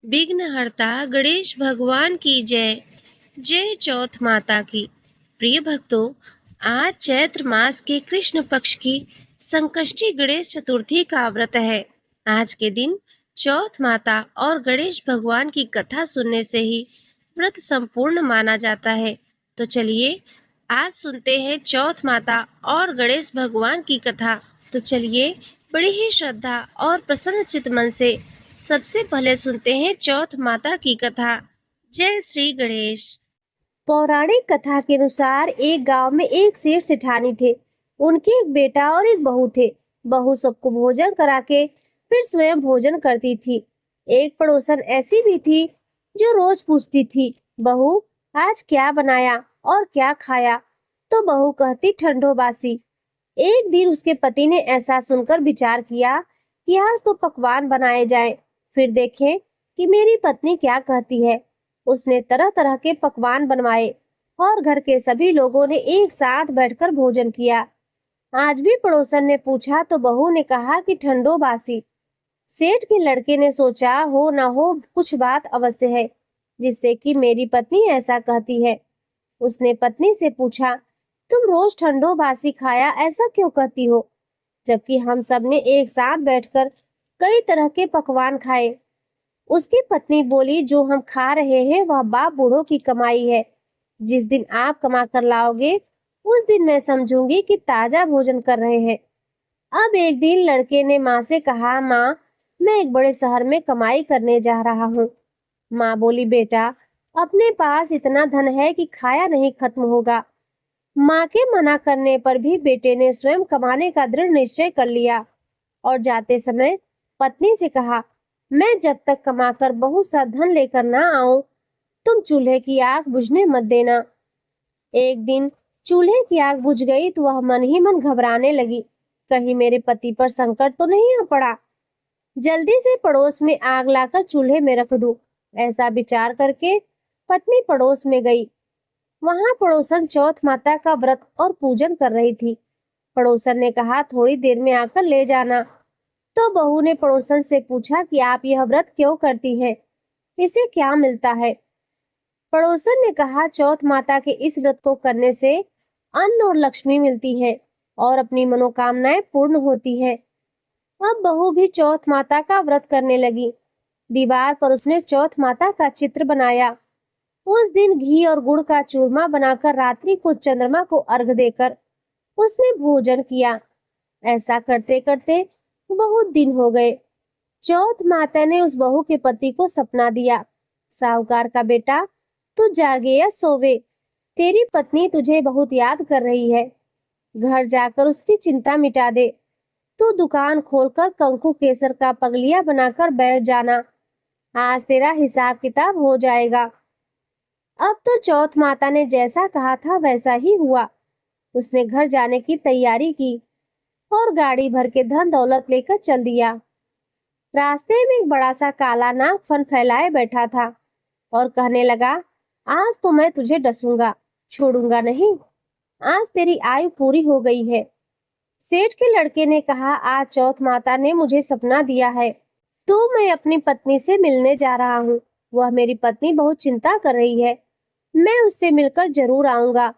विघ्नहर्ता गणेश भगवान की जय। जय चौथ माता की। प्रिय भक्तों, आज चैत्र मास के कृष्ण पक्ष की संकष्टी गणेश चतुर्थी का व्रत है। आज के दिन चौथ माता और गणेश भगवान की कथा सुनने से ही व्रत संपूर्ण माना जाता है। तो चलिए आज सुनते हैं चौथ माता और गणेश भगवान की कथा। तो चलिए बड़ी ही श्रद्धा और प्रसन्न चित मन से सबसे पहले सुनते हैं चौथ माता की कथा। जय श्री गणेश। पौराणिक कथा के अनुसार एक गांव में एक सेठ सेठानी थे। उनके एक बेटा और एक बहू थे। बहू सबको भोजन करा के फिर स्वयं भोजन करती थी। एक पड़ोसन ऐसी भी थी जो रोज पूछती थी, बहू आज क्या बनाया और क्या खाया? तो बहू कहती ठंडो बासी। एक दिन उसके पति ने ऐसा सुनकर विचार किया कि आज तो पकवान बनाए जाएं, फिर देखें कि मेरी पत्नी क्या कहती है। उसने तरह तरह के पकवान बनवाए और घर के सभी लोगों ने एक साथ बैठकर भोजन किया। आज भी पड़ोसन ने पूछा तो बहू ने कहा कि ठंडो बासी। सेठ के लड़के ने सोचा हो ना हो कुछ बात अवश्य है जिससे कि मेरी पत्नी ऐसा कहती है। उसने पत्नी से पूछा, तुम रोज ठंडो बासी खाया ऐसा क्यों कहती हो, जबकि हम सब ने एक साथ बैठकर कई तरह के पकवान खाए। उसकी पत्नी बोली, जो हम खा रहे हैं वह बाप बूढ़ों की कमाई है। जिस दिन आप कमा कर लाओगे उस दिन मैं समझूंगी कि ताजा भोजन कर रहे हैं। अब एक दिन लड़के ने माँ से कहा, माँ मैं एक बड़े शहर में कमाई करने जा रहा हूँ। माँ बोली, बेटा अपने पास इतना धन है कि खाया नहीं खत्म होगा। माँ के मना करने पर भी बेटे ने स्वयं कमाने का दृढ़ निश्चय कर लिया और जाते समय पत्नी से कहा, मैं जब तक कमाकर बहुत सा धन लेकर ना आऊं तुम चूल्हे की आग बुझने मत देना। एक दिन चूल्हे की आग बुझ गई तो वह मन ही मन घबराने लगी, कहीं मेरे पति पर संकट तो नहीं आ पड़ा। जल्दी से पड़ोस में आग लाकर चूल्हे में रख दूं। ऐसा विचार करके पत्नी पड़ोस में गई। वहां पड़ोसन चौथ माता का व्रत और पूजन कर रही थी। पड़ोसन ने कहा, थोड़ी देर में आकर ले जाना। तो बहू ने पड़ोसन से पूछा कि आप यह व्रत क्यों करती हैं? इसे क्या मिलता है? पड़ोसन ने कहा, चौथ माता के इस व्रत को करने से अन्न और लक्ष्मी मिलती है और अपनी मनोकामनाएं पूर्ण होती है। अब बहू भी चौथ माता का व्रत करने लगी। दीवार पर उसने चौथ माता का चित्र बनाया। उस दिन घी और गुड़ का चूरमा बनाकर रात्रि को चंद्रमा को अर्घ देकर उसने भोजन किया। ऐसा करते करते बहुत दिन हो गए। चौथ माता ने उस बहू के पति को सपना दिया, साहूकार का बेटा तू जागे या सोवे, तेरी पत्नी तुझे बहुत याद कर रही है। घर जाकर उसकी चिंता मिटा दे। तू दुकान खोलकर कंकु केसर का पगलिया बनाकर बैठ जाना। आज तेरा हिसाब किताब हो जाएगा। अब तो चौथ माता ने जैसा कहा था वैसा ही हुआ। उसने घर जाने की तैयारी की और गाड़ी भर के धन दौलत लेकर चल दिया। रास्ते में एक बड़ा सा काला नाग फन फैलाए बैठा था और कहने लगा, आज तो मैं तुझे डसूंगा, छोड़ूंगा नहीं। आज तेरी आयु पूरी हो गई है। सेठ के लड़के ने कहा, आज चौथ माता ने मुझे सपना दिया है तो मैं अपनी पत्नी से मिलने जा रहा हूँ। वह मेरी पत्नी बहुत चिंता कर रही है। मैं उससे मिलकर जरूर आऊंगा,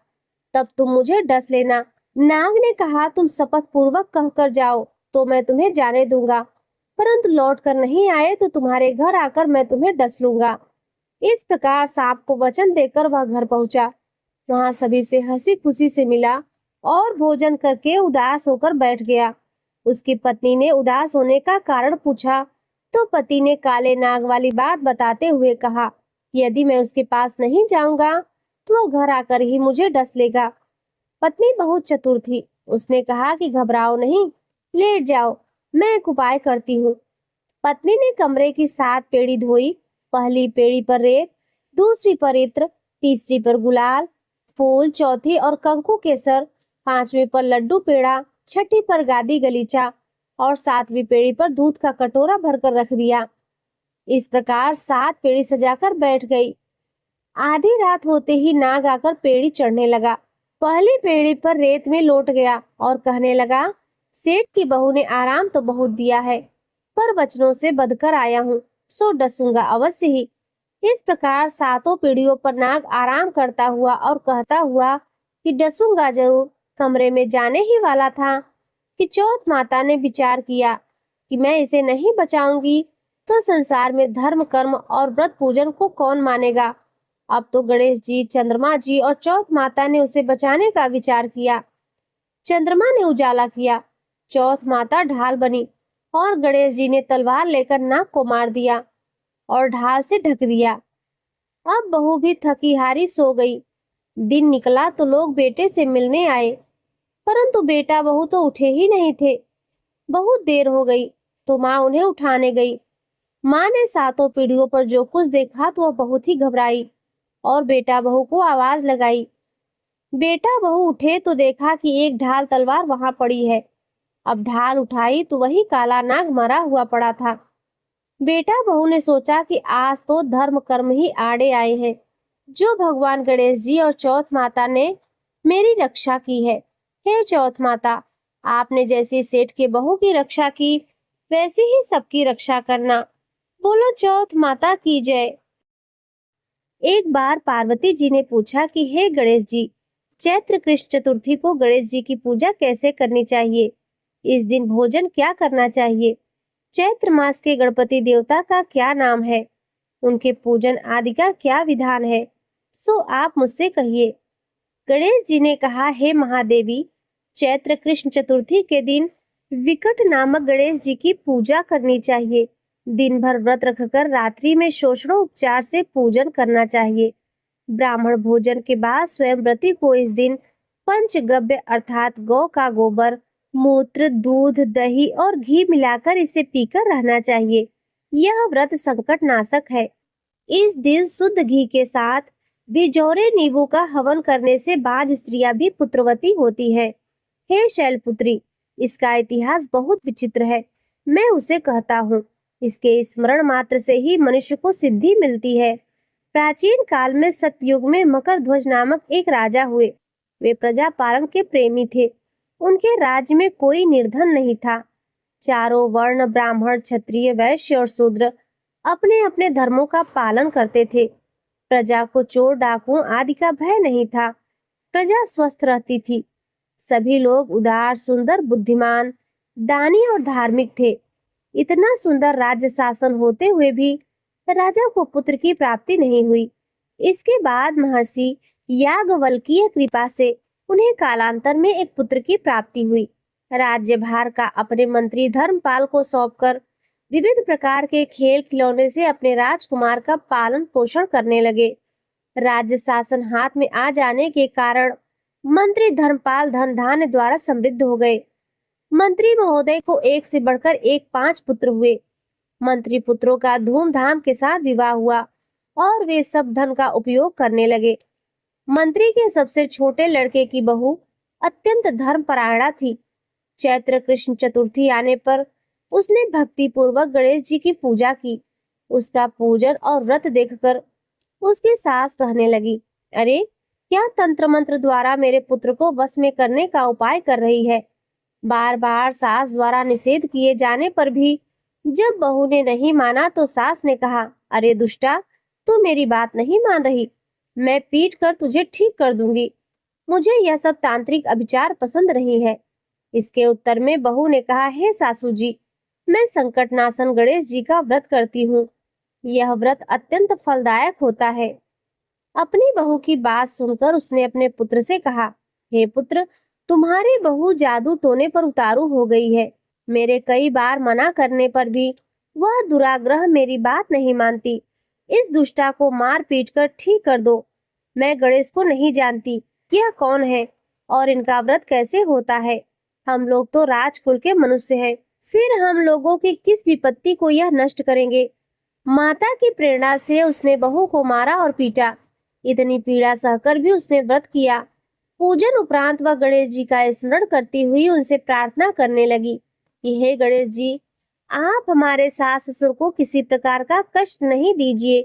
तब तुम मुझे डस लेना। नाग ने कहा, तुम शपथ पूर्वक कहकर जाओ तो मैं तुम्हें जाने दूंगा, परंतु लौट कर नहीं आए तो तुम्हारे घर आकर मैं तुम्हें डस लूंगा। इस प्रकार सांप को वचन देकर वह घर पहुंचा। वहां सभी से हंसी खुशी से मिला और भोजन करके उदास होकर बैठ गया। उसकी पत्नी ने उदास होने का कारण पूछा तो पति ने काले नाग वाली बात बताते हुए कहा, यदि मैं उसके पास नहीं जाऊंगा तो वह घर आकर ही मुझे डस लेगा। पत्नी बहुत चतुर थी। उसने कहा कि घबराओ नहीं, लेट जाओ, मैं एक उपाय करती हूँ। पत्नी ने कमरे की 7 पेड़ी धोई। पहली पेड़ी पर रेत, दूसरी पर इत्र, तीसरी पर गुलाल फूल, चौथी और कंकु केसर, पांचवी पर लड्डू पेड़ा, छठी पर गादी गलीचा और 7वीं पेड़ी पर दूध का कटोरा भरकर रख दिया। इस प्रकार 7 पेड़ी सजाकर बैठ गई। आधी रात होते ही नाग आकर पेड़ी चढ़ने लगा। पहली पेड़ी पर रेत में लौट गया और कहने लगा, सेठ की बहू ने आराम तो बहुत दिया है पर वचनों से बदकर आया हूँ। सो डसूंगा अवश्य ही। इस प्रकार सातों पीढ़ियों पर नाग आराम करता हुआ और कहता हुआ कि डसूंगा जरूर कमरे में जाने ही वाला था कि चौथ माता ने विचार किया कि मैं इसे नहीं बचाऊंगी तो संसार में धर्म कर्म और व्रत पूजन को कौन मानेगा। अब तो गणेश जी, चंद्रमा जी और चौथ माता ने उसे बचाने का विचार किया। चंद्रमा ने उजाला किया, चौथ माता ढाल बनी और गणेश जी ने तलवार लेकर नाग को मार दिया और ढाल से ढक दिया। अब बहू भी थकी हारी सो गई। दिन निकला तो लोग बेटे से मिलने आए, परंतु बेटा बहू तो उठे ही नहीं थे। बहुत देर हो गई तो माँ उन्हें उठाने गई। माँ ने सातों पीढ़ियों पर जो कुछ देखा तो वह बहुत ही घबराई और बेटा बहू को आवाज लगाई। बेटा बहू उठे तो देखा कि एक ढाल तलवार वहां पड़ी है। अब ढाल उठाई तो वही काला नाग मरा हुआ पड़ा था। बेटा बहू ने सोचा कि आज तो धर्म कर्म ही आड़े आए हैं, जो भगवान गणेश जी और चौथ माता ने मेरी रक्षा की है। हे चौथ माता, आपने जैसी सेठ के बहू की रक्षा की वैसे ही सबकी रक्षा करना। बोलो चौथ माता की जय। एक बार पार्वती जी ने पूछा कि हे गणेश जी, चैत्र कृष्ण चतुर्थी को गणेश जी की पूजा कैसे करनी चाहिए? इस दिन भोजन क्या करना चाहिए? चैत्र मास के गणपति देवता का क्या नाम है? उनके पूजन आदि का क्या विधान है? सो आप मुझसे कहिए। गणेश जी ने कहा, हे महादेवी, चैत्र कृष्ण चतुर्थी के दिन विकट नामक गणेश जी की पूजा करनी चाहिए। दिन भर व्रत रखकर रात्रि में षोडशोपचार से पूजन करना चाहिए। ब्राह्मण भोजन के बाद स्वयं व्रती को इस दिन पंचगव्य अर्थात गौ का गोबर, मूत्र, दूध, दही और घी मिलाकर इसे पीकर रहना चाहिए। यह व्रत संकट नाशक है। इस दिन शुद्ध घी के साथ भिजौरे नींबू का हवन करने से बाज स्त्रियां भी पुत्रवती होती हैं। हे शैलपुत्री, इसका इतिहास बहुत विचित्र है। मैं उसे कहता हूँ। इसके स्मरण मात्र से ही मनुष्य को सिद्धि मिलती है। प्राचीन काल में सतयुग में मकरध्वज नामक एक राजा हुए। वे प्रजा पालन के प्रेमी थे। उनके राज्य में कोई निर्धन नहीं था। चारों वर्ण ब्राह्मण, क्षत्रिय, वैश्य और शूद्र अपने अपने धर्मों का पालन करते थे। प्रजा को चोर डाकुओं आदि का भय नहीं था। प्रजा स्वस्थ रहती थी। सभी लोग उदार, सुंदर, बुद्धिमान, दानी और धार्मिक थे। इतना सुंदर राज्य शासन होते हुए भी राजा को पुत्र की प्राप्ति नहीं हुई। इसके बाद महर्षि याज्ञवल्क्य कृपा से उन्हें कालांतर में एक पुत्र की प्राप्ति हुई। राज्यभार का अपने मंत्री धर्मपाल को सौंपकर विविध प्रकार के खेल खिलौने से अपने राजकुमार का पालन पोषण करने लगे। राज्य शासन हाथ में आ जाने के कारण मंत्री धर्मपाल धन धान्य द्वारा समृद्ध हो गए। मंत्री महोदय को एक से बढ़कर एक 5 पुत्र हुए। मंत्री पुत्रों का धूमधाम के साथ विवाह हुआ और वे सब धन का उपयोग करने लगे। मंत्री के सबसे छोटे लड़के की बहू अत्यंत धर्मपरायणा थी। चैत्र कृष्ण चतुर्थी आने पर उसने भक्ति पूर्वक गणेश जी की पूजा की। उसका पूजन और व्रत देखकर उसकी सास कहने लगी, अरे क्या तंत्र मंत्र द्वारा मेरे पुत्र को वश में करने का उपाय कर रही है। बार बार सास द्वारा निषेध किए जाने पर भी जब बहू ने नहीं माना तो सास ने कहा, अरे दुष्टा, तू मेरी बात नहीं मान रही, मैं पीट कर तुझे ठीक कर दूंगी। मुझे यह सब तांत्रिक अभिचार पसंद नहीं है। इसके उत्तर में बहू ने कहा, हे सासू जी, मैं संकटनाशन गणेश जी का व्रत करती हूँ। यह व्रत अत्यंत फलदायक होता है। अपनी बहू की बात सुनकर उसने अपने पुत्र से कहा, हे पुत्र, तुम्हारी बहू जादू टोने पर उतारू हो गई है। मेरे कई बार मना करने पर भी वह दुराग्रह मेरी बात नहीं मानती। इस दुष्टा को मार पीट कर ठीक कर दो। मैं गणेश को नहीं जानती, यह कौन है और इनका व्रत कैसे होता है। हम लोग तो राजकुल के मनुष्य हैं, फिर हम लोगों की किस विपत्ति को यह नष्ट करेंगे। माता की प्रेरणा से उसने बहू को मारा और पीटा। इतनी पीड़ा सहकर भी उसने व्रत किया। पूजन उपरांत वह गणेश जी का स्मरण करती हुई उनसे प्रार्थना करने लगी कि हे गणेश जी, आप हमारे सास ससुर को किसी प्रकार का कष्ट नहीं दीजिए।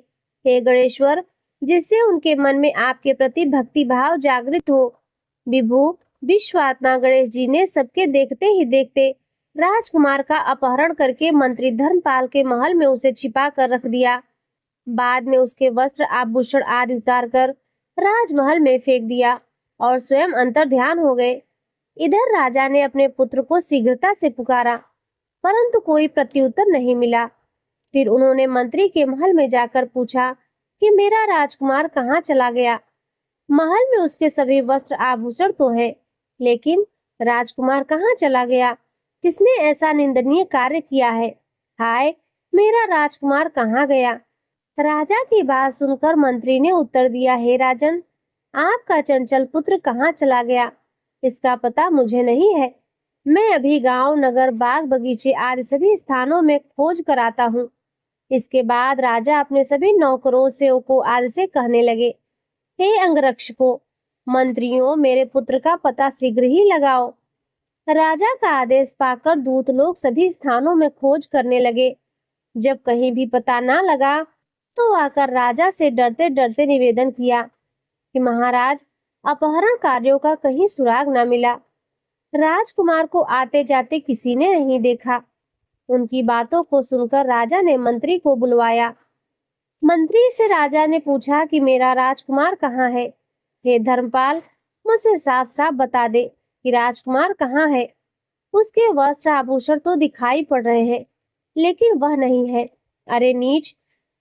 हे गणेश्वर, जिससे उनके मन में आपके प्रति भक्ति भाव जागृत हो। विभु विश्वात्मा गणेश जी ने सबके देखते ही देखते राजकुमार का अपहरण करके मंत्री धर्मपाल के महल में उसे छिपा कर रख दिया। बाद में उसके वस्त्र आभूषण आदि उतार कर राजमहल में फेंक दिया और स्वयं अंतर ध्यान हो गए। इधर राजा ने अपने पुत्र को शीघ्रता से पुकारा, परंतु कोई प्रत्युत्तर नहीं मिला। फिर उन्होंने मंत्री के महल में जाकर पूछा कि मेरा राजकुमार कहाँ चला गया। महल में उसके सभी वस्त्र आभूषण तो है, लेकिन राजकुमार कहाँ चला गया? किसने ऐसा निंदनीय कार्य किया है? हाय, मेरा राजकुमार कहाँ गया? राजा की बात सुनकर मंत्री ने उत्तर दिया, हे राजन, आपका चंचल पुत्र कहाँ चला गया, इसका पता मुझे नहीं है। मैं अभी गांव, नगर, बाग, बगीचे आदि सभी स्थानों में खोज कराता हूँ। इसके बाद राजा अपने सभी नौकरों, सेवकों आदि से कहने लगे, हे अंगरक्षकों, मंत्रियों, मेरे पुत्र का पता शीघ्र ही लगाओ। राजा का आदेश पाकर दूत लोग सभी स्थानों में खोज करने लगे। जब कहीं भी पता ना लगा तो आकर राजा से डरते डरते निवेदन किया कि महाराज, अपहरणकारियों का कहीं सुराग न मिला। राजकुमार को आते जाते किसी ने नहीं देखा। उनकी बातों को सुनकर राजा ने मंत्री को बुलवाया। मंत्री से राजा ने पूछा कि मेरा राजकुमार कहाँ है? हे धर्मपाल, मुझसे साफ साफ बता दे कि राजकुमार कहाँ है। उसके वस्त्र आभूषण तो दिखाई पड़ रहे हैं, लेकिन वह नहीं है। अरे नीच,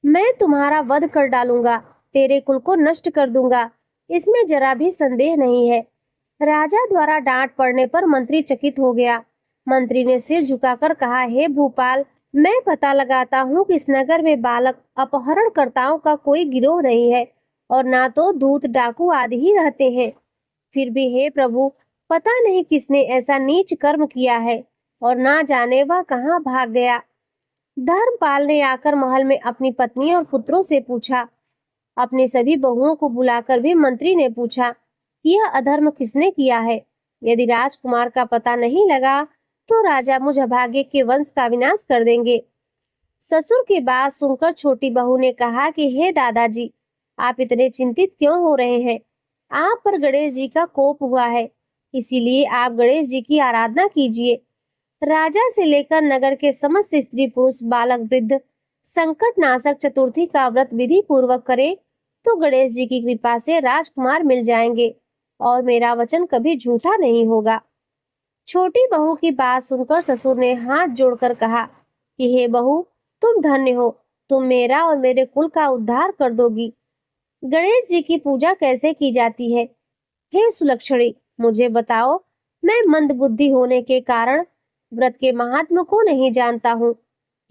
मैं तुम्हारा वध कर डालूंगा, तेरे कुल को नष्ट कर दूंगा, इसमें जरा भी संदेह नहीं है। राजा द्वारा डांट पड़ने पर मंत्री चकित हो गया। मंत्री ने सिर झुकाकर कहा, हे भूपाल, मैं पता लगाता हूँ कि इस नगर में बालक अपहरणकर्ताओं का कोई गिरोह नहीं है और ना तो दूत, डाकू आदि ही रहते हैं। फिर भी हे प्रभु, पता नहीं किसने ऐसा नीच कर्म किया है और ना जाने वह कहाँ भाग गया। धर्मपाल ने आकर महल में अपनी पत्नी और पुत्रों से पूछा। अपनी सभी बहुओं को बुलाकर भी मंत्री ने पूछा कि यह अधर्म किसने किया है। यदि राजकुमार का पता नहीं लगा तो राजा मुझ अभागे के वंश का विनाश कर देंगे। ससुर की बात सुनकर छोटी बहू ने कहा कि हे दादाजी, आप इतने चिंतित क्यों हो रहे हैं? आप पर गणेश जी का कोप हुआ है, इसीलिए आप गणेश जी की आराधना कीजिए। राजा से लेकर नगर के समस्त स्त्री पुरुष, बालक वृद्ध संकट नाशक चतुर्थी का व्रत विधि पूर्वक करें तो गणेश जी की कृपा से राजकुमार मिल जाएंगे और मेरा वचन कभी झूठा नहीं होगा। छोटी बहू की बात सुनकर ससुर ने हाथ जोड़कर कहा कि हे बहू, तुम धन्य हो, तुम मेरा और मेरे कुल का उद्धार कर दोगी। गणेश जी की पूजा कैसे की जाती है? हे सुलक्षणी, मुझे बताओ। मैं मंदबुद्धि होने के कारण व्रत के महात्म्य को नहीं जानता हूँ।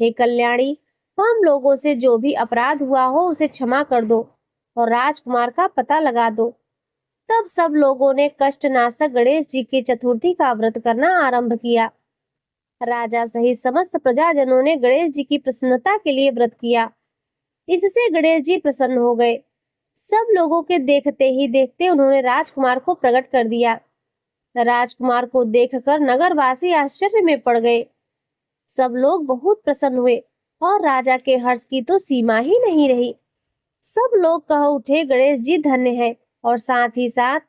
हे कल्याणी, हम लोगों से जो भी अपराध हुआ हो उसे क्षमा कर दो और राजकुमार का पता लगा दो। तब सब लोगों ने कष्टनाशक गणेश जी के चतुर्थी का व्रत करना आरंभ किया। राजा सहित समस्त प्रजाजनों ने गणेश जी की प्रसन्नता के लिए व्रत किया। इससे गणेश जी प्रसन्न हो गए। सब लोगों के देखते ही देखते उन्होंने राजकुमार को प्रकट कर दिया। राजकुमार को देखकर नगरवासी आश्चर्य में पड़ गए। सब लोग बहुत प्रसन्न हुए और राजा के हर्ष की तो सीमा ही नहीं रही। सब लोग कह उठे, गणेश जी धन्य है, और साथ ही साथ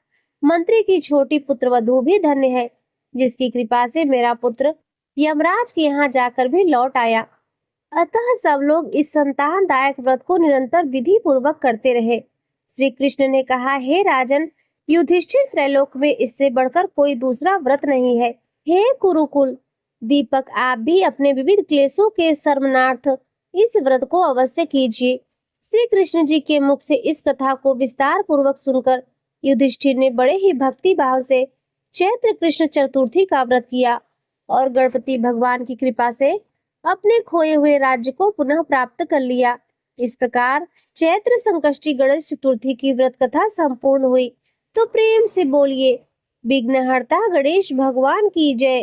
मंत्री की छोटी पुत्रवधू भी धन्य है, जिसकी कृपा से मेरा पुत्र यमराज के यहाँ जाकर भी लौट आया। अतः सब लोग इस संतानदायक व्रत को निरंतर विधि पूर्वक करते रहे। श्री कृष्ण ने कहा, हे राजन, युधिष्ठिर, त्रैलोक में इससे बढ़कर कोई दूसरा व्रत नहीं है। हे कुरुकुल दीपक, आप भी अपने विविध क्लेशों के शमनार्थ इस व्रत को अवश्य कीजिए। श्री कृष्ण जी के मुख से इस कथा को विस्तार पूर्वक सुनकर युधिष्ठिर ने बड़े ही भक्ति भाव से चैत्र कृष्ण चतुर्थी का व्रत किया और गणपति भगवान की कृपा से अपने खोए हुए राज्य को पुनः प्राप्त कर लिया। इस प्रकार चैत्र संकष्टी गणेश चतुर्थी की व्रत कथा संपूर्ण हुई। तो प्रेम से बोलिए, विघ्नहर्ता गणेश भगवान की जय।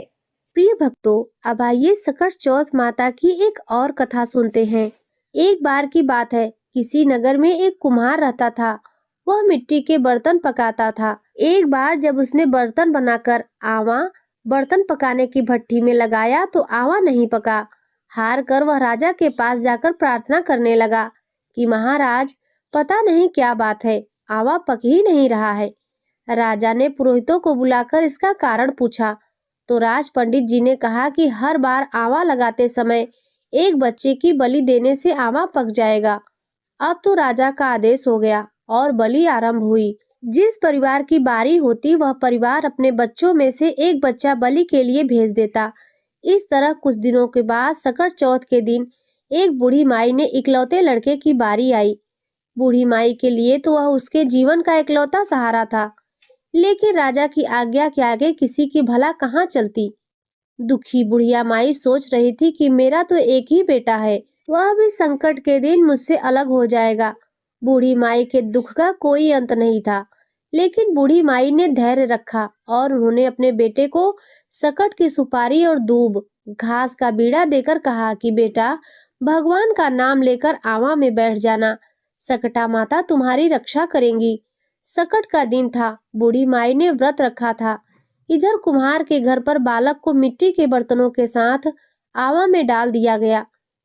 प्रिय भक्तों, अब आइए सकट चौथ माता की एक और कथा सुनते हैं। एक बार की बात है, किसी नगर में एक कुम्हार रहता था। वह मिट्टी के बर्तन पकाता था। एक बार जब उसने बर्तन बनाकर आवा बर्तन पकाने की भट्टी में लगाया तो आवा नहीं पका। हार कर वह राजा के पास जाकर प्रार्थना करने लगा कि महाराज, पता नहीं क्या बात है, आवा पक ही नहीं रहा है। राजा ने पुरोहितों को बुलाकर इसका कारण पूछा। तो राज पंडित जी ने कहा कि हर बार आवा लगाते समय एक बच्चे की बलि देने से आवा पक जाएगा। अब तो राजा का आदेश हो गया और बलि आरंभ हुई। जिस परिवार की बारी होती वह परिवार अपने बच्चों में से एक बच्चा बलि के लिए भेज देता। इस तरह कुछ दिनों के बाद सकट चौथ के दिन एक बूढ़ी माई ने इकलौते लड़के की बारी आई। बूढ़ी माई के लिए तो वह उसके जीवन का इकलौता सहारा था, लेकिन राजा की आज्ञा के आगे किसी की भला कहाँ चलती। दुखी बुढ़िया माई सोच रही थी कि मेरा तो एक ही बेटा है, वह भी संकट के दिन मुझसे अलग हो जाएगा। बूढ़ी माई के दुख का कोई अंत नहीं था, लेकिन बूढ़ी माई ने धैर्य रखा और उन्होंने अपने बेटे को सकट की सुपारी और दूब घास का बीड़ा देकर कहा कि बेटा, भगवान का नाम लेकर आवा में बैठ जाना, सकटा माता तुम्हारी रक्षा करेंगी। सकट का दिन था, बूढ़ी माई ने व्रत रखा था। इधर कुम्हार के घर पर बालक को मिट्टी के बर्तनों के साथ आवा में डाल दिया गया।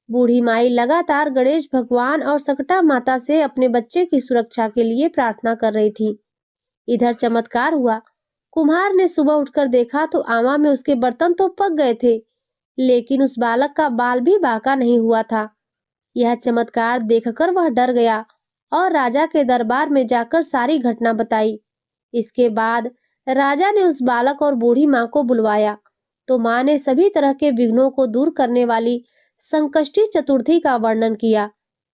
बूढ़ी माई लगातार गणेश भगवान और सकटा माता से अपने बच्चे की सुरक्षा के लिए प्रार्थना कर रही थी। इधर चमत्कार हुआ। कुम्हार ने सुबह उठकर देखा तो आवा में उसके बर्तन तो पक गए थे, लेकिन उस बालक का बाल भी बांका नहीं हुआ था। यह चमत्कार देखकर वह डर गया और राजा के दरबार में जाकर सारी घटना बताई। इसके बाद राजा ने उस बालक और बूढ़ी माँ को बुलवाया, तो माँ ने सभी तरह के विघ्नों को दूर करने वाली संकष्टी चतुर्थी का वर्णन किया।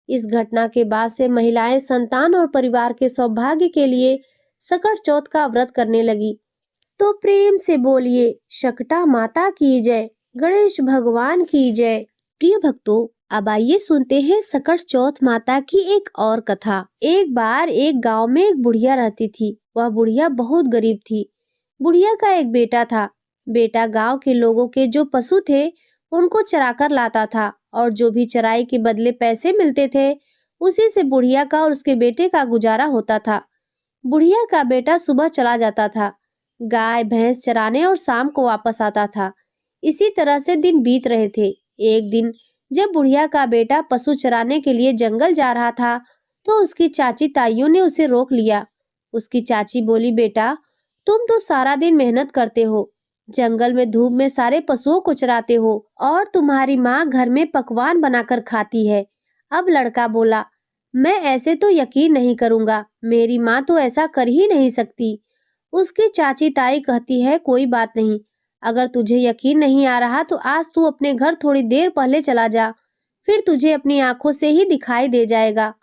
इस घटना के बाद से महिलाएं संतान और परिवार के सौभाग्य के लिए सकट चौथ का व्रत करने लगी। तो प्रेम से बोलिए शकटा माता की जय, गणेश भगवान की जय। प्रिय भक्तों, अब आइए सुनते हैं सकट चौथ माता की एक और कथा। एक बार एक गांव में एक बुढ़िया रहती थी। वह बुढ़िया बहुत गरीब थी। बुढ़िया का एक बेटा था। बेटा गांव के लोगों के जो पशु थे उनको चराकर लाता था और जो भी चराई के बदले पैसे मिलते थे उसी से बुढ़िया का और उसके बेटे का गुजारा होता था। बुढ़िया का बेटा सुबह चला जाता था गाय भैंस चराने और शाम को वापस आता था। इसी तरह से दिन बीत रहे थे। एक दिन जब बुढ़िया का बेटा पशु चराने के लिए जंगल जा रहा था तो उसकी चाची ताइयों ने उसे रोक लिया। उसकी चाची बोली, बेटा, तुम तो सारा दिन मेहनत करते हो, जंगल में धूप में सारे पशुओं को चराते हो और तुम्हारी माँ घर में पकवान बनाकर खाती है। अब लड़का बोला, मैं ऐसे तो यकीन नहीं करूंगा, मेरी माँ तो ऐसा कर ही नहीं सकती। उसकी चाची ताई कहती है, कोई बात नहीं, अगर तुझे यकीन नहीं आ रहा तो आज तू अपने घर थोड़ी देर पहले चला जा, फिर तुझे अपनी आंखों से ही दिखाई दे जाएगा।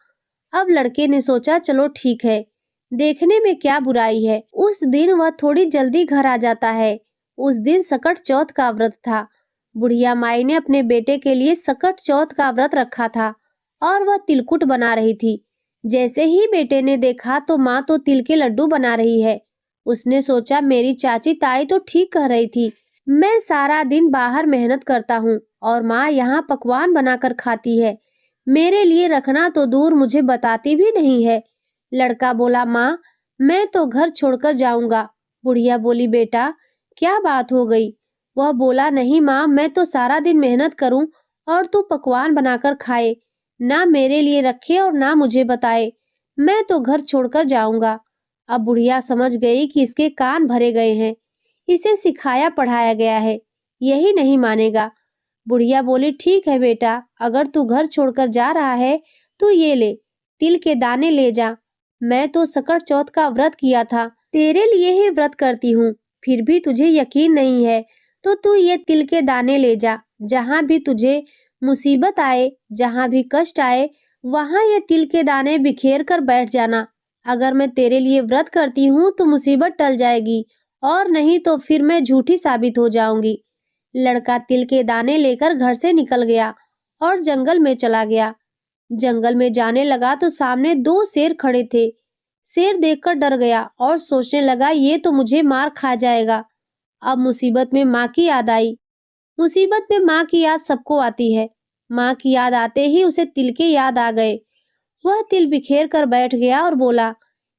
अब लड़के ने सोचा, चलो ठीक है, देखने में क्या बुराई है। उस दिन वह थोड़ी जल्दी घर आ जाता है। उस दिन सकट चौथ का व्रत था। बुढ़िया माई ने अपने बेटे के लिए सकट चौथ का व्रत रखा था और वह तिलकुट बना रही थी। जैसे ही बेटे ने देखा तो माँ तो तिल के लड्डू बना रही है। उसने सोचा, मेरी चाची ताई तो ठीक कह रही थी, मैं सारा दिन बाहर मेहनत करता हूँ और माँ यहाँ पकवान बनाकर खाती है, मेरे लिए रखना तो दूर मुझे बताती भी नहीं है। लड़का बोला, माँ, मैं तो घर छोड़कर जाऊंगा। बुढ़िया बोली, बेटा, क्या बात हो गई? वह बोला, नहीं माँ, मैं तो सारा दिन मेहनत करूं और तू पकवान बनाकर खाए, ना मेरे लिए रखे और ना मुझे बताए, मैं तो घर छोड़कर जाऊंगा। अब बुढ़िया समझ गई कि इसके कान भरे गए हैं, इसे सिखाया पढ़ाया गया है, यही नहीं मानेगा। बुढ़िया बोली, ठीक है बेटा, अगर तू घर छोड़कर जा रहा है तो ये ले, तिल के दाने ले जा। मैं तो सकट चौथ का व्रत किया था, तेरे लिए ही व्रत करती हूँ, फिर भी तुझे यकीन नहीं है तो तू ये तिल के दाने ले जा। जहाँ भी तुझे मुसीबत आए, जहाँ भी कष्ट आए, वहाँ ये तिल के दाने बिखेर कर बैठ जाना। अगर मैं तेरे लिए व्रत करती हूँ तो मुसीबत टल जाएगी और नहीं तो फिर मैं झूठी साबित हो जाऊंगी। लड़का तिल के दाने लेकर घर से निकल गया और जंगल में चला गया। जंगल में जाने लगा तो सामने दो शेर खड़े थे। शेर देखकर डर गया और सोचने लगा, ये तो मुझे मार खा जाएगा। अब मुसीबत में माँ की याद आई। मुसीबत में माँ की याद सबको आती है। माँ की याद आते ही उसे तिल के याद आ गए। वह तिल बिखेर कर बैठ गया और बोला,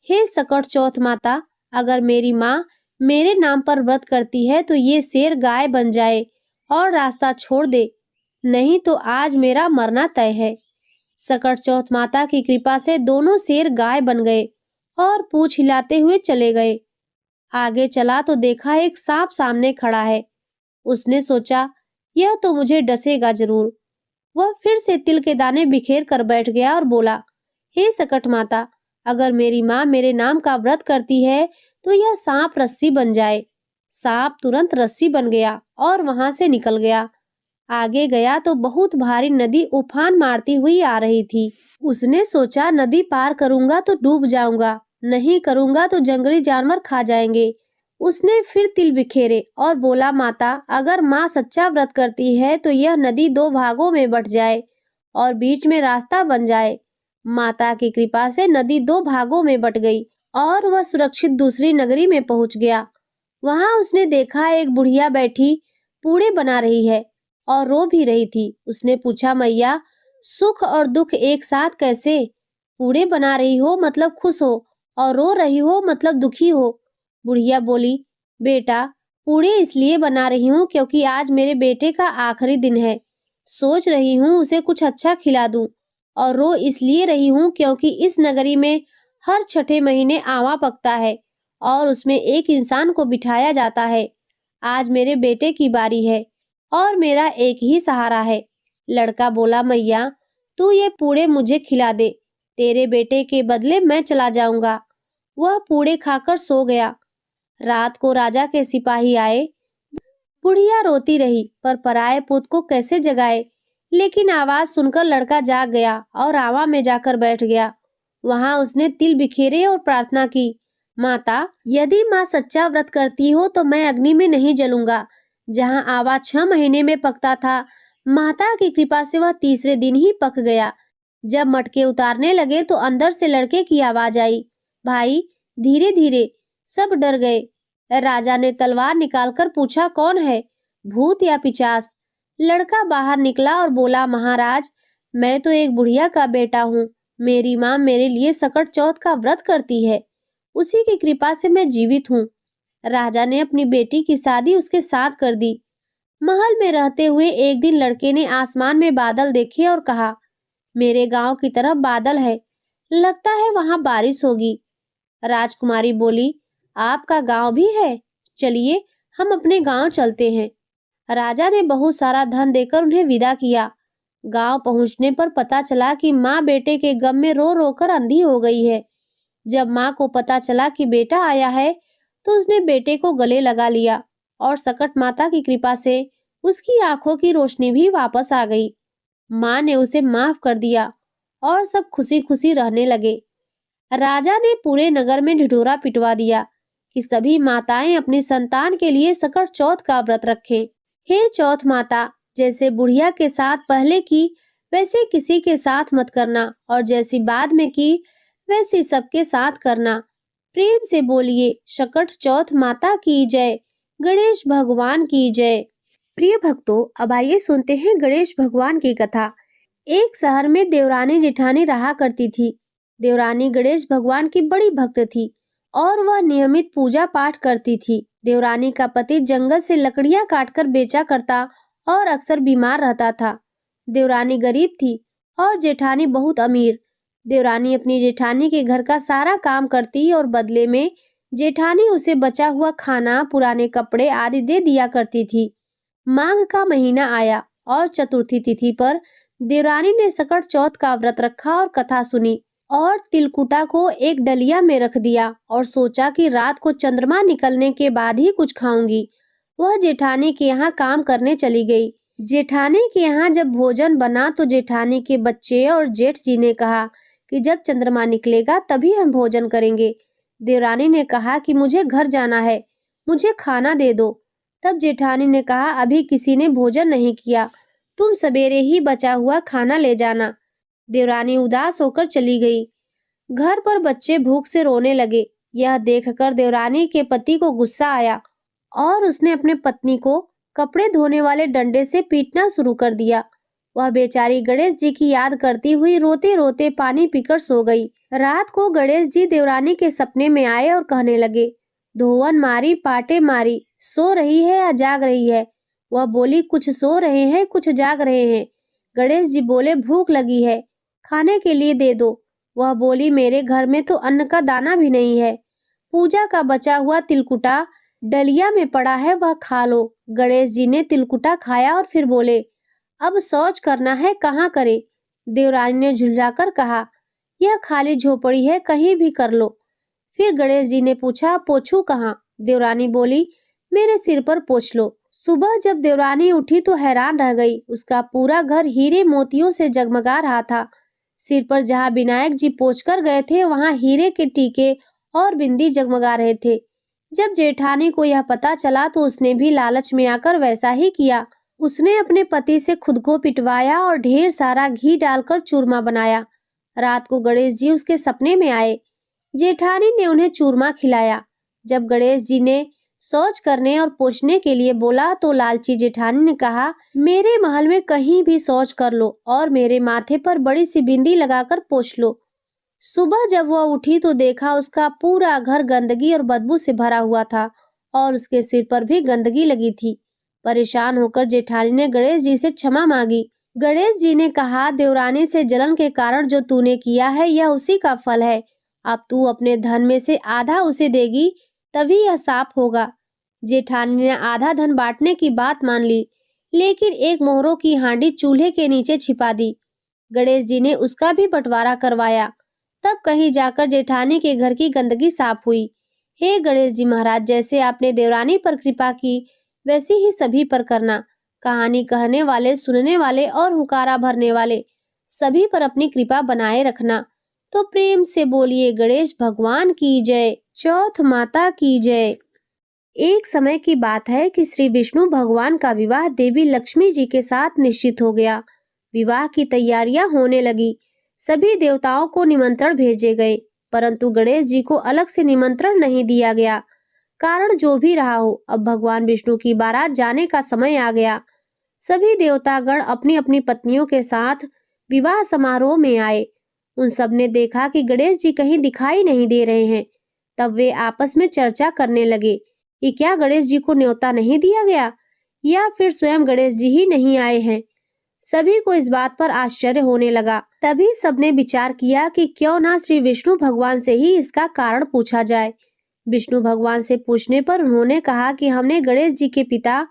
हे सकट चौथ माता, अगर मेरी माँ मेरे नाम पर व्रत करती है तो ये शेर गाय बन जाए और रास्ता छोड़ दे, नहीं तो आज मेरा मरना तय है। सकट चौथ माता की कृपा से दोनों शेर गाय बन गए और पूंछ हिलाते हुए चले गए। आगे चला तो देखा एक सांप सामने खड़ा है। उसने सोचा, यह तो मुझे डसेगा जरूर। वह फिर से तिल के दाने बिखेर कर बैठ गया और बोला, हे सकट माता, अगर मेरी माँ मेरे नाम का व्रत करती है तो यह सांप रस्सी बन जाए। सांप तुरंत रस्सी बन गया और वहां से निकल गया। आगे गया तो बहुत भारी नदी उफान मारती हुई आ रही थी। उसने सोचा, नदी पार करूंगा तो डूब जाऊंगा, नहीं करूंगा तो जंगली जानवर खा जाएंगे। उसने फिर तिल बिखेरे और बोला, माता, अगर माँ सच्चा व्रत करती है तो यह नदी दो भागों में बट जाए और बीच में रास्ता बन जाए। माता की कृपा से नदी दो भागों में बट गई और वह सुरक्षित दूसरी नगरी में पहुंच गया। वहां उसने देखा एक बुढ़िया बैठी पूड़े बना रही है और रो भी रही थी। उसने पूछा, मैया, सुख और दुख एक साथ कैसे? पूड़े बना रही हो मतलब खुश हो और रो रही हो मतलब दुखी हो। बुढ़िया बोली, बेटा, पूड़े इसलिए बना रही हूँ क्योंकि आज मेरे बेटे का आखिरी दिन है। सोच रही हूँ उसे कुछ अच्छा खिला दूं। और रो इसलिए रही हूँ क्योंकि इस नगरी में हर छठे महीने आवा पकता है और उसमें एक इंसान को बिठाया जाता है। आज मेरे बेटे की बारी है और मेरा एक ही सहारा है। लड़का बोला, मैया, तू ये पूड़े मुझे खिला दे, तेरे बेटे के बदले मैं चला जाऊंगा। वह पूड़े खाकर सो गया। रात को राजा के सिपाही आए। बुढ़िया रोती रही पर पराये पुत को कैसे जगाए। लेकिन आवाज सुनकर लड़का जाग गया और आवा में जाकर बैठ गया। वहां उसने तिल बिखेरे और प्रार्थना की, माता, यदि माँ सच्चा व्रत करती हो तो मैं अग्नि में नहीं जलूंगा। जहां आवा 6 महीने में पकता था, माता की कृपा से वह तीसरे दिन ही पक गया। जब मटके उतारने लगे तो अंदर से लड़के की आवाज आई, भाई, धीरे धीरे। सब डर गए। राजा ने तलवार निकालकर पूछा, कौन है, भूत या पिशाच? लड़का बाहर निकला और बोला, महाराज, मैं तो एक बुढ़िया का बेटा हूँ। मेरी माँ मेरे लिए सकट चौथ का व्रत करती है, उसी की कृपा से मैं जीवित हूँ। राजा ने अपनी बेटी की शादी उसके साथ कर दी। महल में रहते हुए एक दिन लड़के ने आसमान में बादल देखे और कहा, मेरे गांव की तरफ बादल है, लगता है वहां बारिश होगी। राजकुमारी बोली, आपका गांव भी है? चलिए, हम अपने गांव चलते हैं। राजा ने बहुत सारा धन देकर उन्हें विदा किया। गांव पहुंचने पर पता चला कि माँ बेटे के गम में रो रो कर अंधी हो गई है। जब माँ को पता चला कि बेटा आया है तो उसने बेटे को गले लगा लिया और सकट माता की कृपा से उसकी आंखों की रोशनी भी वापस आ गई। माँ ने उसे माफ कर दिया और सब खुशी खुशी रहने लगे। राजा ने पूरे नगर में ढिढोरा पिटवा दिया कि सभी माताएं अपनी संतान के लिए सकट चौथ का व्रत रखें। हे चौथ माता, जैसे बुढ़िया के साथ पहले की वैसे किसी के साथ मत करना और जैसी बाद में की वैसी सबके साथ करना। प्रेम से बोलिए, सकट चौथ माता की जय, गणेश भगवान की जय। प्रिय भक्तों, अब आइए सुनते हैं गणेश भगवान की कथा। एक शहर में देवरानी जेठानी रहा करती थी। देवरानी गणेश भगवान की बड़ी भक्त थी और वह नियमित पूजा पाठ करती थी। देवरानी का पति जंगल से लकड़ियां काटकर बेचा करता और अक्सर बीमार रहता था। देवरानी गरीब थी और जेठानी बहुत अमीर। देवरानी अपनी जेठानी के घर का सारा काम करती और बदले में जेठानी उसे बचा हुआ खाना, पुराने कपड़े आदि दे दिया करती थी। माघ का महीना आया और चतुर्थी तिथि पर देवरानी ने सकट चौथ का व्रत रखा और कथा सुनी और तिलकुटा को एक डलिया में रख दिया और सोचा कि रात को चंद्रमा निकलने के बाद ही कुछ खाऊंगी। वह जेठानी के यहाँ काम करने चली गई। जेठानी के यहाँ जब भोजन बना तो जेठानी के बच्चे और जेठ जी ने कहा कि जब चंद्रमा निकलेगा तभी हम भोजन करेंगे। देवरानी ने कहा कि मुझे घर जाना है, मुझे खाना दे दो। तब जेठानी ने कहा, अभी किसी ने भोजन नहीं किया, तुम सवेरे ही बचा हुआ खाना ले जाना। देवरानी उदास होकर चली गई। घर पर बच्चे भूख से रोने लगे। यह देखकर देवरानी के पति को गुस्सा आया और उसने अपने पत्नी को कपड़े धोने वाले डंडे से पीटना शुरू कर दिया। वह बेचारी गणेश जी की याद करती हुई रोते रोते पानी पीकर सो गई। रात को गणेश जी देवरानी के सपने में आए और कहने लगे, धोवन मारी पाटे मारी, सो रही है या जाग रही है? वह बोली, कुछ सो रहे हैं, कुछ जाग रहे हैं। गणेश जी बोले, भूख लगी है, खाने के लिए दे दो। वह बोली, मेरे घर में तो अन्न का दाना भी नहीं है। पूजा का बचा हुआ तिलकुटा डलिया में पड़ा है वह खा लो। गणेश जी ने तिलकुटा खाया और फिर बोले, अब शौच करना है कहाँ करे? देवरानी ने झुर्राकर कहा, यह खाली झोपड़ी है, कहीं भी कर लो। फिर गणेश जी ने पूछा, पोछूं कहाँ? देवरानी बोली, मेरे सिर पर पोछ लो। सुबह जब देवरानी उठी तो हैरान रह गई। उसका पूरा घर हीरे मोतियों से जगमगा रहा था। सिर पर जहाँ विनायक जी पोंछ कर गए थे वहाँ हीरे के टीके और बिंदी जगमगा रहे थे। जब जेठानी को यह पता चला तो उसने भी लालच में आकर वैसा ही किया। उसने अपने पति से खुद को पिटवाया और ढेर सारा घी डालकर चूरमा बनाया। रात को गणेश जी उसके सपने में आए। जेठानी ने उन्हें चूरमा खिलाया। जब गणेश जी ने शौच करने और पोंछने के लिए बोला तो लालची जेठानी ने कहा, मेरे महल में कहीं भी शौच कर लो और मेरे माथे पर बड़ी सी बिंदी लगाकर पोंछ लो। सुबह जब वह उठी तो देखा उसका पूरा घर गंदगी और बदबू से भरा हुआ था और उसके सिर पर भी गंदगी लगी थी। परेशान होकर जेठानी ने गणेश जी से क्षमा मांगी। गणेश जी ने कहा, देवरानी से जलन के कारण जो तूने किया है यह उसी का फल है। अब तू अपने धन में से आधा उसे देगी, तभी यह साफ होगा। जेठानी ने आधा धन बांटने की बात मान ली, लेकिन एक मोहरों की हांडी चूल्हे के नीचे छिपा दी। गणेश जी ने उसका भी बंटवारा करवाया। तब कहीं जाकर जेठानी के घर की गंदगी साफ हुई। हे गणेश जी महाराज, जैसे आपने देवरानी पर कृपा की वैसे ही सभी पर करना। कहानी कहने वाले, सुनने वाले और हुकारा भरने वाले सभी पर अपनी कृपा बनाए रखना। तो प्रेम से बोलिए गणेश भगवान की जय, चौथ माता की जय। एक समय की बात है कि श्री विष्णु भगवान का विवाह देवी लक्ष्मी जी के साथ निश्चित हो गया। विवाह की तैयारियां होने लगी। सभी देवताओं को निमंत्रण भेजे गए, परंतु गणेश जी को अलग से निमंत्रण नहीं दिया गया। कारण जो भी रहा हो, अब भगवान विष्णु की बारात जाने का समय आ गया। सभी देवतागण अपनी अपनी पत्नियों के साथ विवाह समारोह में आए। उन सब ने देखा कि गणेश जी कहीं दिखाई नहीं दे रहे हैं। तब वे आपस में चर्चा करने लगे कि क्या गणेश जी को न्योता नहीं दिया गया या फिर स्वयं गणेश जी ही नहीं आए हैं। सभी को इस बात पर आश्चर्य होने लगा। तभी सबने विचार किया कि क्यों ना श्री विष्णु भगवान से ही इसका कारण पूछा जाए। विष्णु भगवान से पूछने पर उन्होंने कहा कि हमने गणेश जी के पिता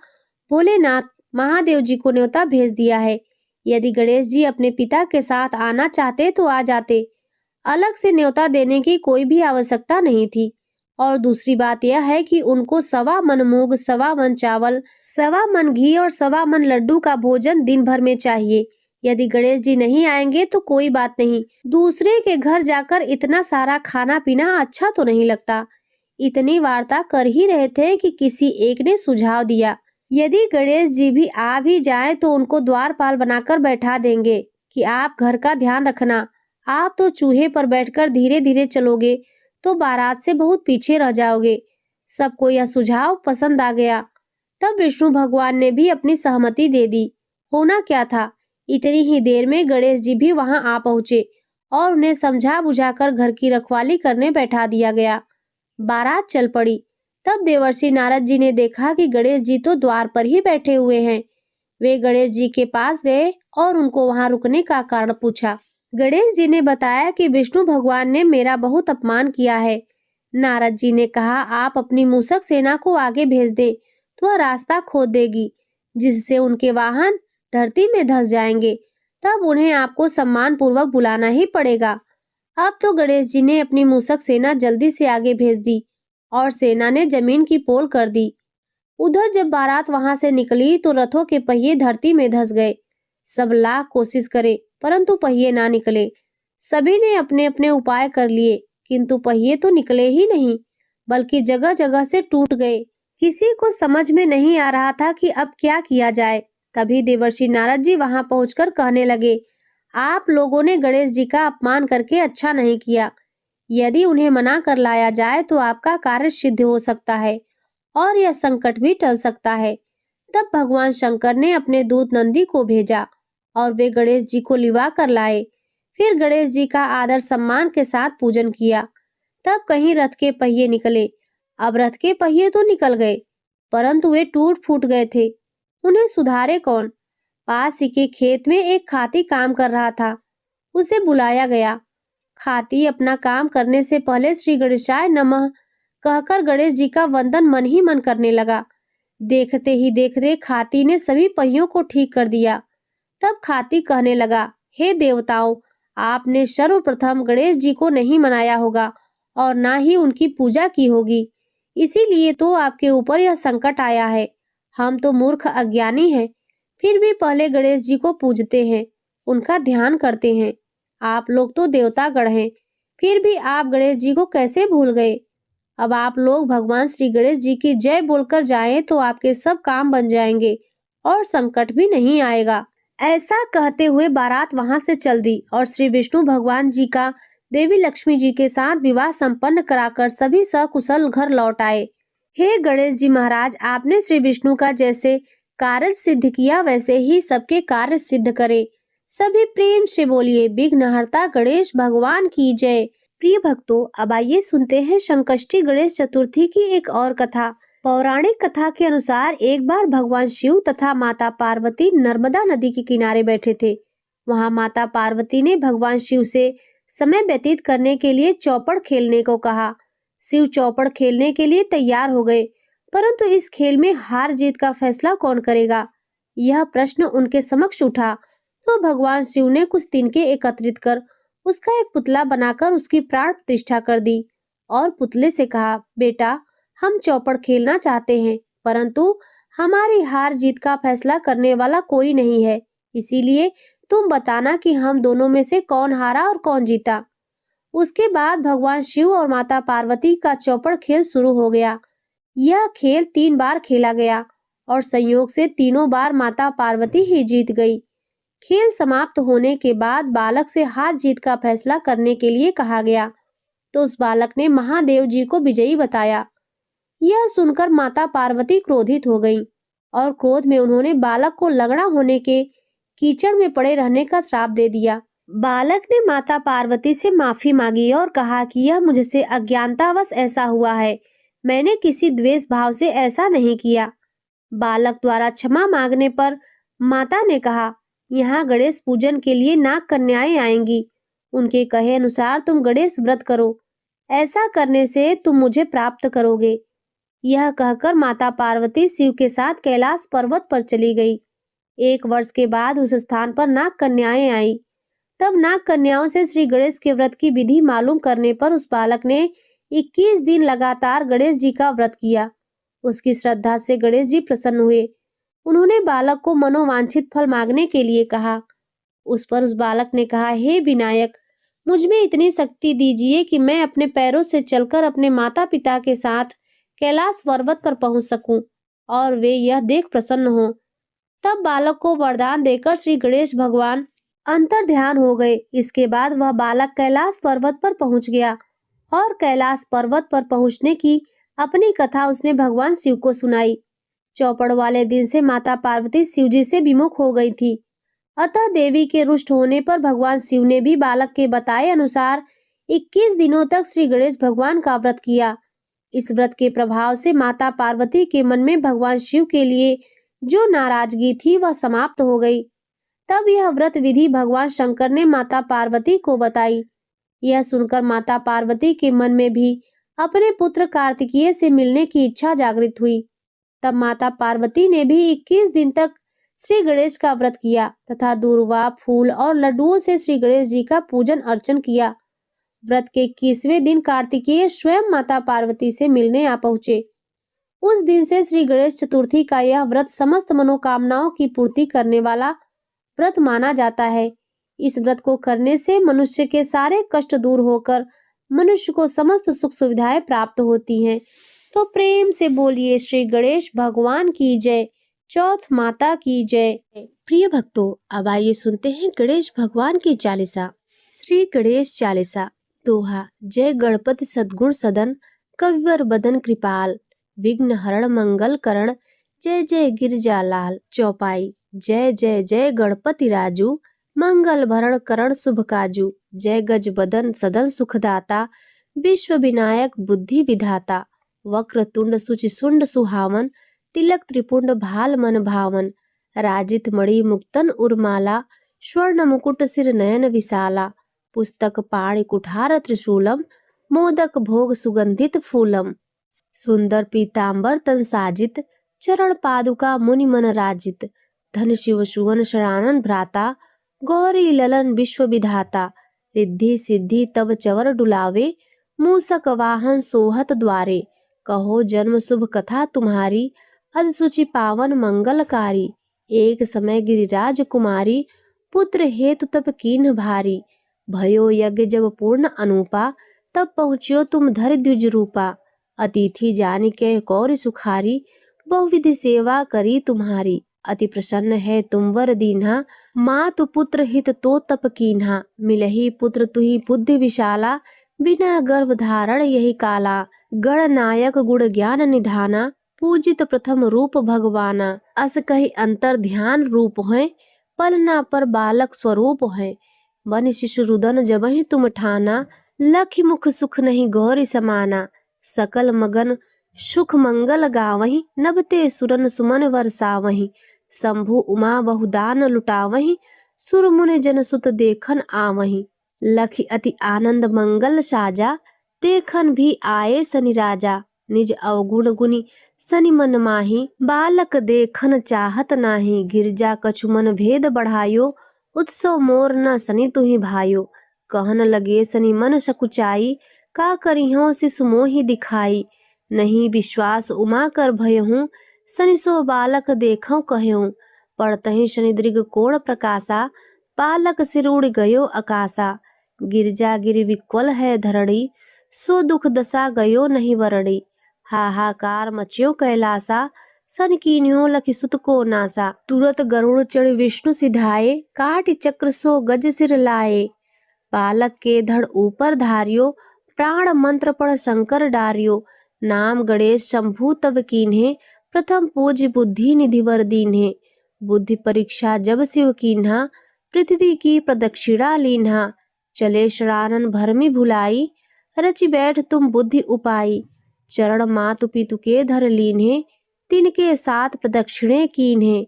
भोलेनाथ महादेव जी को न्योता भेज दिया है। यदि गणेश जी अपने पिता के साथ आना चाहते तो आ जाते। अलग से न्योता देने की कोई भी आवश्यकता नहीं थी। और दूसरी बात यह है कि उनको 1.25 मन मूंग, 1.25 मन चावल, 1.25 मन घी और 1.25 मन लड्डू का भोजन दिन भर में चाहिए। यदि गणेश जी नहीं आएंगे तो कोई बात नहीं, दूसरे के घर जाकर इतना सारा खाना पीना अच्छा तो नहीं लगता। इतनी वार्ता कर ही रहे थे कि किसी एक ने सुझाव दिया, यदि गणेश जी भी आ भी जाए तो उनको द्वारपाल बनाकर बैठा देंगे कि आप घर का ध्यान रखना। आप तो चूहे पर बैठकर धीरे धीरे चलोगे तो बारात से बहुत पीछे रह जाओगे। सबको यह सुझाव पसंद आ गया। तब विष्णु भगवान ने भी अपनी सहमति दे दी। होना क्या था, इतनी ही देर में गणेश जी भी वहां आ पहुंचे और उन्हें समझा बुझाकर घर की रखवाली करने बैठा दिया गया। बारात चल पड़ी। तब देवर्षि नारद जी ने देखा कि गणेश जी तो द्वार पर ही बैठे हुए हैं। वे गणेश जी के पास गए और उनको वहां रुकने का कारण पूछा। गणेश जी ने बताया कि विष्णु भगवान ने मेरा बहुत अपमान किया है। नारद जी ने कहा, आप अपनी मूषक सेना को आगे भेज दें तो वह रास्ता खोद देगी, जिससे उनके वाहन धरती में धंस जाएंगे। तब उन्हें आपको सम्मान पूर्वक बुलाना ही पड़ेगा। अब तो गणेश जी ने अपनी मूषक सेना जल्दी से आगे भेज दी और सेना ने जमीन की पोल कर दी। उधर जब बारात वहां से निकली तो रथों के पहिए धरती में धंस गए। सब लाख कोशिश करे परंतु पहिए ना निकले। सभी ने अपने अपने उपाय कर लिए, किंतु पहिए तो निकले ही नहीं, बल्कि जगह जगह से टूट गए। किसी को समझ में नहीं आ रहा था कि अब क्या किया जाए। तभी देवर्षि नारद जी वहां पहुंचकर कहने लगे, आप लोगों ने गणेश जी का अपमान करके अच्छा नहीं किया। यदि उन्हें मना कर लाया जाए तो आपका कार्य सिद्ध हो सकता है और यह संकट भी टल सकता है। तब भगवान शंकर ने अपने दूत नंदी को भेजा और वे गणेश जी को लिवा कर लाए। फिर गणेश जी का आदर सम्मान के साथ पूजन किया। तब कहीं रथ के पहिए निकले। अब रथ के पहिए तो निकल गए, परंतु वे टूट फूट गए थे। उन्हें सुधारे कौन? पास ही के खेत में एक खाती काम कर रहा था। उसे बुलाया गया। खाती अपना काम करने से पहले श्री गणेशाय नमः कहकर गणेश जी का वंदन मन ही मन करने लगा। देखते ही देखते खाती ने सभी पहियों को ठीक कर दिया। तब खाती कहने लगा, हे देवताओं, आपने सर्वप्रथम गणेश जी को नहीं मनाया होगा और ना ही उनकी पूजा की होगी, इसीलिए तो आपके ऊपर यह संकट आया है। हम तो मूर्ख अज्ञानी हैं, फिर भी पहले गणेश जी को पूजते हैं, उनका ध्यान करते हैं। आप लोग तो देवतागण हैं, फिर भी आप गणेश जी को कैसे भूल गए? अब आप लोग भगवान श्री गणेश जी की जय बोलकर जाएं तो आपके सब काम बन जाएंगे और संकट भी नहीं आएगा। ऐसा कहते हुए बारात वहां से चल दी और श्री विष्णु भगवान जी का देवी लक्ष्मी जी के साथ विवाह संपन्न कराकर सभी सकुशल घर लौट आए। हे गणेश जी महाराज, आपने श्री विष्णु का जैसे कार्य सिद्ध किया वैसे ही सबके कार्य सिद्ध करे। सभी प्रेम से बोलिए, विघ्नहर्ता गणेश भगवान की जय। प्रिय भक्तों, अब आइए सुनते हैं संकष्टी गणेश चतुर्थी की एक और कथा। पौराणिक कथा के अनुसार एक बार भगवान शिव तथा माता पार्वती नर्मदा नदी के किनारे बैठे थे। वहां माता पार्वती ने भगवान शिव से समय व्यतीत करने के लिए चौपड़ खेलने को कहा। शिव चौपड़ खेलने के लिए तैयार हो गए, परंतु इस खेल में हार जीत का फैसला कौन करेगा, यह प्रश्न उनके समक्ष उठा। तो भगवान शिव ने कुछ तिनके एकत्रित कर उसका एक पुतला बनाकर उसकी प्राण प्रतिष्ठा कर दी और पुतले से कहा, बेटा, हम चौपड़ खेलना चाहते हैं, परंतु हमारी हार जीत का फैसला करने वाला कोई नहीं है, इसीलिए तुम बताना कि हम दोनों में से कौन हारा और कौन जीता। उसके बाद भगवान शिव और माता पार्वती का चौपड़ खेल शुरू हो गया। यह खेल 3 बार खेला गया और संयोग से तीनों बार माता पार्वती ही जीत गई। खेल समाप्त होने के बाद बालक से हार जीत का फैसला करने के लिए कहा गया, तो उस बालक ने महादेव जी को विजयी बताया। यह सुनकर माता पार्वती क्रोधित हो गईं और क्रोध में उन्होंने बालक को लंगड़ा होने के कीचड़ में पड़े रहने का श्राप दे दिया। बालक ने माता पार्वती से माफी मांगी और कहा कि यह मुझसे अज्ञानतावश ऐसा हुआ है, मैंने किसी द्वेष भाव से ऐसा नहीं किया। बालक द्वारा क्षमा मांगने पर माता ने कहा, यहाँ गणेश पूजन के लिए नाग कन्याएं आएंगी, उनके कहे अनुसार तुम गणेश व्रत करो, ऐसा करने से तुम मुझे प्राप्त करोगे। यह कहकर माता पार्वती शिव के साथ कैलाश पर्वत पर चली गई। 1 वर्ष के बाद उस स्थान पर नाग कन्याएं आई। तब नाग कन्याओं से श्री गणेश के व्रत की विधि मालूम करने पर उस बालक ने 21 दिन लगातार गणेश जी का व्रत किया। उसकी श्रद्धा से गणेश जी प्रसन्न हुए। उन्होंने बालक को मनोवांछित फल मांगने के लिए कहा। उस पर उस बालक ने कहा, हे विनायक, मुझ में इतनी शक्ति दीजिए कि मैं अपने पैरों से चलकर अपने माता पिता के साथ कैलाश पर्वत पर पहुंच सकूं और वे यह देख प्रसन्न हों। तब बालक को वरदान देकर श्री गणेश भगवान अंतर ध्यान हो गए। इसके बाद वह बालक कैलाश पर्वत पर पहुंच गया और कैलाश पर्वत पर पहुंचने की अपनी कथा उसने भगवान शिव को सुनाई। चौपड़ वाले दिन से माता पार्वती शिव जी से विमुख हो गई थी। अतः देवी के रुष्ट होने पर भगवान शिव ने भी बालक के बताए अनुसार 21 दिनों तक श्री गणेश भगवान का व्रत किया। इस व्रत के प्रभाव से माता पार्वती के मन में भगवान शिव के लिए जो नाराजगी थी वह समाप्त हो गई। तब यह व्रत विधि भगवान शंकर ने माता पार्वती को बताई। यह सुनकर माता पार्वती के मन में भी अपने पुत्र कार्तिकेय से मिलने की इच्छा जागृत हुई। तब माता पार्वती ने भी 21 दिन तक श्री गणेश का व्रत किया तथा दूर्वा, फूल और लड्डुओं से श्री गणेश जी का पूजन अर्चन किया। व्रत के 21वें दिन कार्तिकेय स्वयं माता पार्वती से मिलने आ पहुंचे। उस दिन से श्री गणेश चतुर्थी का यह व्रत समस्त मनोकामनाओं की पूर्ति करने वाला व्रत माना जाता है। इस व्रत को करने से मनुष्य के सारे कष्ट दूर होकर मनुष्य को समस्त सुख सुविधाएं प्राप्त होती हैं। तो प्रेम से बोलिए, श्री गणेश भगवान की जय, चौथ माता की जय। प्रिय भक्तों, अब आइए सुनते हैं गणेश भगवान की चालीसा। श्री गणेश चालीसा। दोहा। जय गणपति सद्गुण सदन, कविवर बदन कृपाल, विघ्न हरण मंगल करण, जय जय गिरजा लाल। चौपाई। जय जय जय गणपति राजू, मंगल भरण करण शुभ काजू। जय गज बदन सदन सुखदाता, विश्व विनायक बुद्धि विधाता। वक्र तुंड सुचि सुंड सुहावन, तिलक त्रिपुंड भाल मन भावन। राजित मणि मुक्तन उर्माला, स्वर्ण मुकुट सिर नयन विशाला। पुस्तक पाणि कुठार त्रिशूलम, मोदक भोग सुगंधित फूलम। सुंदर पीतांबर तन साजित, चरण पादुका मुनि मन राजित। धन शिव सुवन शरानन भ्राता, गौरी ललन विश्व विधाता। रिद्धि सिद्धि तब चवर डुलावे, मूसक वाहन सोहत द्वारे। कहो जन्म शुभ कथा तुम्हारी, अध सुचि पावन मंगलकारी। एक समय गिरिराज कुमारी, पुत्र हेतु तप कीन्ह भारी। भयो यज्ञ जब पूर्ण अनुपा, तब पहुँच्यो तुम धर द्विज रूपा। अतिथि जानि के कौरि सुखारी, बहुविधि सेवा करी तुम्हारी। अति प्रसन्न है तुम वर दीन्हा, मातु पुत्र हित तो तप कीन्हा। मिलहि पुत्र तुहि बुद्धि विशाला, बिना गर्भ धारण यही काला। गणनायक गुण ज्ञान निधाना, पूजित प्रथम रूप भगवाना। अस कहि अंतर ध्यान रूप है, पलना पर बालक स्वरूप है। बन शिशु रुदन जबहि तुम ठाना, लखि मुख सुख नहीं गौरी समाना। सकल मगन सुख मंगल गावहीं, नभते सुरन सुमन वरसावहीं। शंभु उमा बहुदान लुटावहीं, सुर मुनि जन सुत देखन आवहीं। लखि अति आनंद मंगल साजा, देखन भी आए सनि राजा। निज अवगुण गुनी सनि मन माही, बालक देखन चाहत नाही। गिरजा कछु मन भेद बढ़ायो, उत्सव मोर न सनि तुहि भायो। कहन लगे सनि मन सकुचाई, का करिहों शिशु मोहि दिखाई। नहीं विश्वास उमा कर भयहूँ, सनि सो बालक देखऊँ कहूँ। पड़तहि शनि दृग कोण प्रकाशा, बालक सिर उड़ गयो आकाशा। गिरजा गिरि विक्वल है धरणी, सो दुख दशा गयो नहीं वरणी। हाहाकार मच्यो कैलासा, सन कीन्यो लखि सुत को नासा। तुरत गरुड़ चढ़ विष्णु सिधाए, काट चक्र सो गज सिर लाए। बालक के धड़ ऊपर धारियो, प्राण मंत्र पढ़ शंकर डारियो। नाम गणेश शंभु तब कीन्हे, प्रथम पूज्य बुद्धि निधि वर दीन्हे। बुद्धि परीक्षा जब शिव कीन्हा, पृथ्वी की प्रदक्षिणा लीन्हा। चले शरानन भरमि भुलाई, रचि बैठ तुम बुद्धि उपाई। चरण मातु पितु के धर लीन्हे, तिनके साथ प्रदक्षिणे कीन्हे।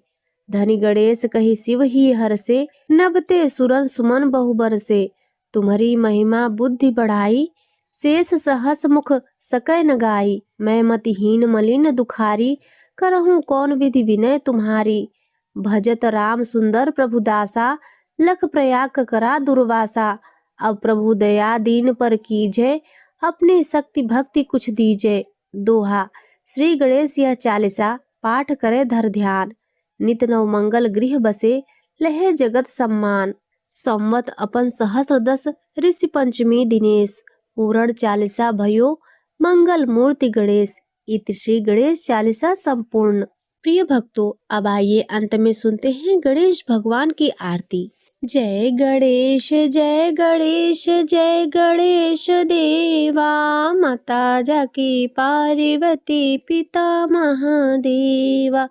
धनि गणेश कहि शिव ही हरसे, नभते सुरन सुमन बहु बरसे। तुम्हारी महिमा बुद्धि बढ़ाई, शेष सहस मुख सकै न गाई। मैं मतिहीन मलिन दुखारी, करहूँ कौन विधि विनय तुम्हारी। भजत राम सुंदर प्रभु दासा, लख प्रयाग करा दुर्वासा। अब प्रभु दया दीन पर कीजय, अपनी शक्ति भक्ति कुछ दीजय। दोहा। श्री गणेश यह चालीसा, पाठ करे धर ध्यान। नित नव मंगल गृह बसे, लहे जगत सम्मान। संवत अपन सहस्र दस, ऋषि पंचमी दिनेश। पूरण चालीसा भयो, मंगल मूर्ति गणेश। इति श्री गणेश चालीसा संपूर्ण। प्रिय भक्तों, अब आइए अंत में सुनते हैं गणेश भगवान की आरती। जय गणेश जय गणेश जय गणेश देवा, माता जाकी पार्वती पिता महादेवा।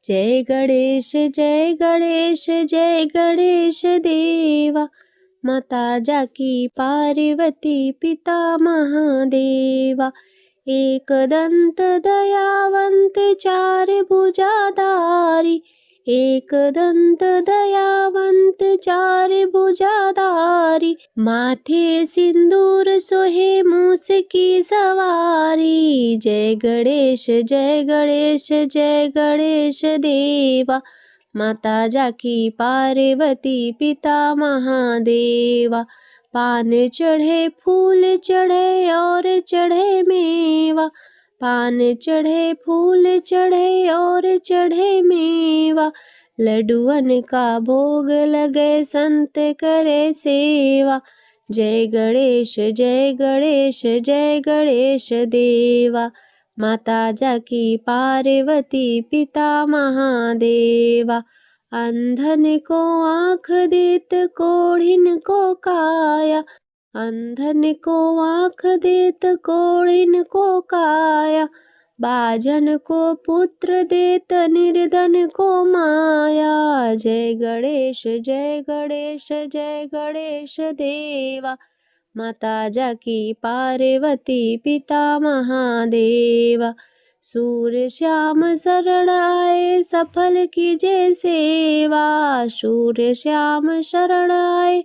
जय गणेश जय गणेश जय गणेश देवा, माता जाकी पार्वती पिता महादेवा। एक दंत दयावंत चार भुजाधारी, एक दंत दयावंत चार भुजाधारी। माथे सिंदूर सोहे मूस की सवारी। जय गणेश जय गणेश जय गणेश देवा, माता जाकी पार्वती पिता महादेवा। पान चढ़े फूल चढ़े और चढ़े मेवा, पान चढ़े फूल चढ़े और चढ़े मेवा। लड्डुअन का भोग लगे संत करे सेवा। जय गणेश जय गणेश जय गणेश देवा, माता जाकी पार्वती पिता महादेवा। अंधन को आँख देत कोढ़िन को काया, अंधन को आँख देत कोढ़िन को काया। बाजन को पुत्र देत निर्धन को माया। जय गणेश जय गणेश जय गणेश देवा, माता जाकी पार्वती पिता महादेवा। सूर्य श्याम शरण आए सफल कीजे सेवा, सूर्य श्याम शरण आए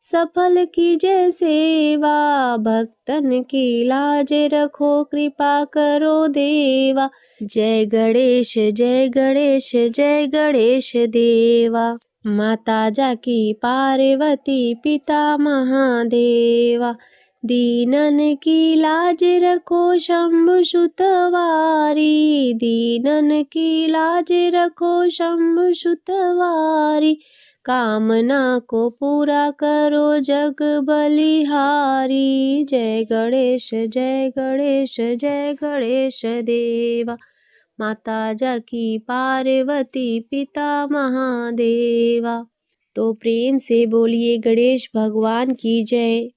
सफल कीजिए सेवा, भक्तन की लाज रखो, कृपा करो देवा। जय गणेश जय गणेश जय गणेश देवा। माता जाकी पार्वती पिता महादेवा, दीनन की लाज रखो शंभु सुतवारी, दीनन की लाज रखो शंभु सुतवारी। कामना को पूरा करो जग बलिहारी। जय गणेश जय गणेश जय गणेश देवा। माता जाकी पार्वती पिता महादेवा। तो प्रेम से बोलिए गणेश भगवान की जय।